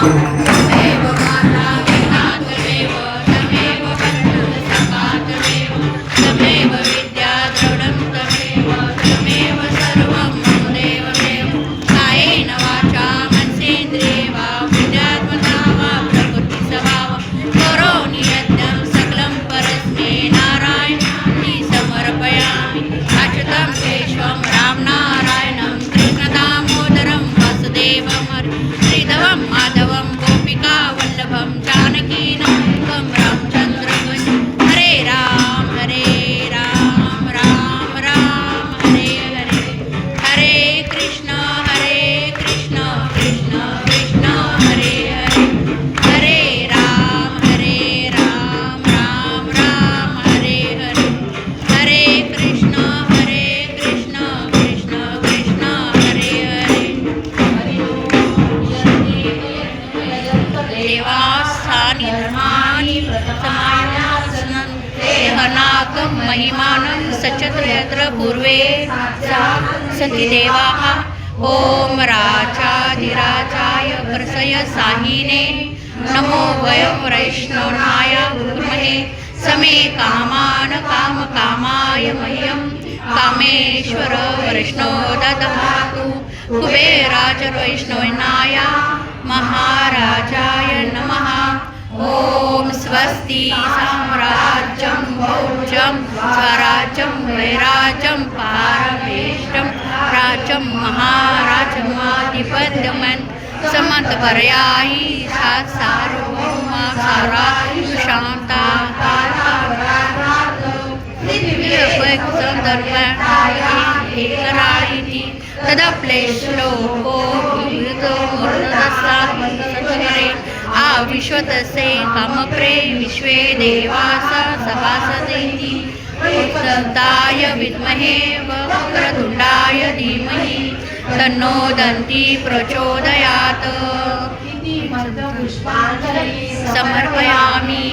तमेव माता पिता तमेव तमेव बन्धुः सखा तमेव तमेव विद्या द्रविणं तमेव तमेव सर्वं मम देवमेव कायेन वाचा मनसेन्द्रिये वा बुद्ध्यात्मना वा प्रकृतिस्वभावं करोमि यज्ञं सकलं परस्मै नारायणाय समर्पयामि अच्युतं केशवं रामनारायणं कृष्णदामोदरं वासुदेवं श्रीधवं माधवं गोपिका वल्लभं जानकीनायकं रामचन्द्रं हरे राम राम राम हरे हरे हरे कृष्ण कृष्ण कृष्ण हरे हरे हरे राम राम राम हरे हरे हरे कृष्ण कृष्ण कृष्ण हरे हरे देवास्थानि धर्माणि समायासनं देहनाकं महिमानं सचत्र यत्र पूर्वे सन्ति देवाः ॐ राजाधिराजाय प्रसय साहिने नमो वयं वैष्णवाय कुर्महे समे कामान कामकामाय मह्यं कामेश्वर वैष्णो ददतु कुबेराजवैष्णवाय महाराजाय नमः ॐ स्वस्ति साम्राज्यं भौज्यं स्वराज्यं वैराज्यं पारमेष्टं राज्यं महाराजमाधिपत्यमन् समन्तपर्यायी सार्वभौमा सारा शान्ता एकराळिति तदप्लेश्लोको विवृतो आविश्वतसे कामप्रे विश्वे देवासा सभासदेति उत्सताय विद्महे वक्रतुण्डाय धीमहि तन्नो दन्ति प्रचोदयात् समर्पयामि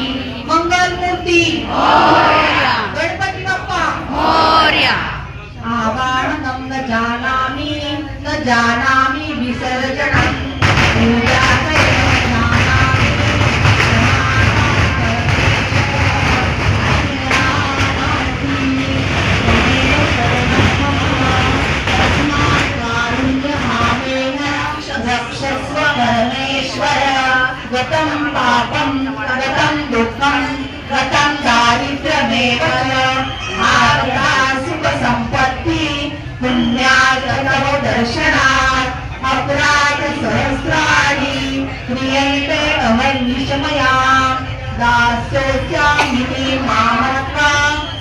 मंगलमूर्ती मोरया गणपती बाप्पा मोरया आवाहनं न जानामि विसर्जनं पूजाकैव जानामि तस्मात् कारुण्यभावेन रक्षस्व परमेश्वर गतं पापं गतं दुःखं गतं दारिद्र्यमेव आगता सुखसम्पत्ति पुण्यात् तव दर्शनात् अपराध सहस्राणि क्रियन्ते अहर्निशमया दास्योऽस्यामिति मामत्वा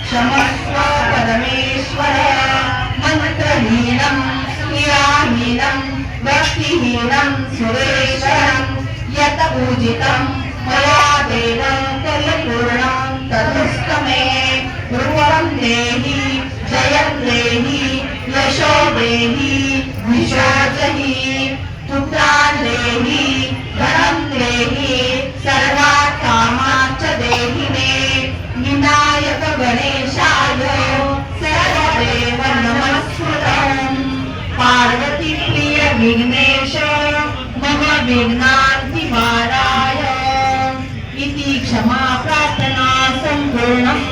क्षमस्व परमेश्वर मन्त्रहीनं क्रियाहीनं भक्तिहीनं सुरेश्वरं यत पूजितं मया तेन परिपूर्णं तदस्तु मे पूर्वं देहि जयं देहि यशो देहि विशोचहि पुत्रान् देहि धनं देहि सर्वान् कामान् च देहि मे विनायक गणेशाय सर्वदेव नमस्कृतं पार्वती प्रिय विघ्नेश मम विघ्नार्तिवाराय इति क्षमा प्रार्थना संपूर्णम्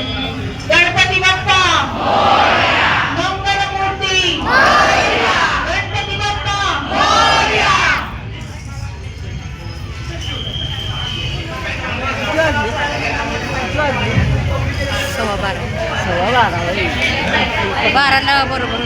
गणपती बाप्पा मोरया मंगलमूर्ती मोरया गणपती बाप्पा मोरया सव्वा बाराला बरोबर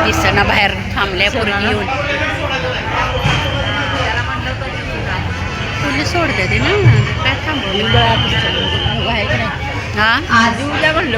दिसना बाहेर थांबल्या पूर्वी येऊन तुला सोडते ते ना काय थांबवलं हा आज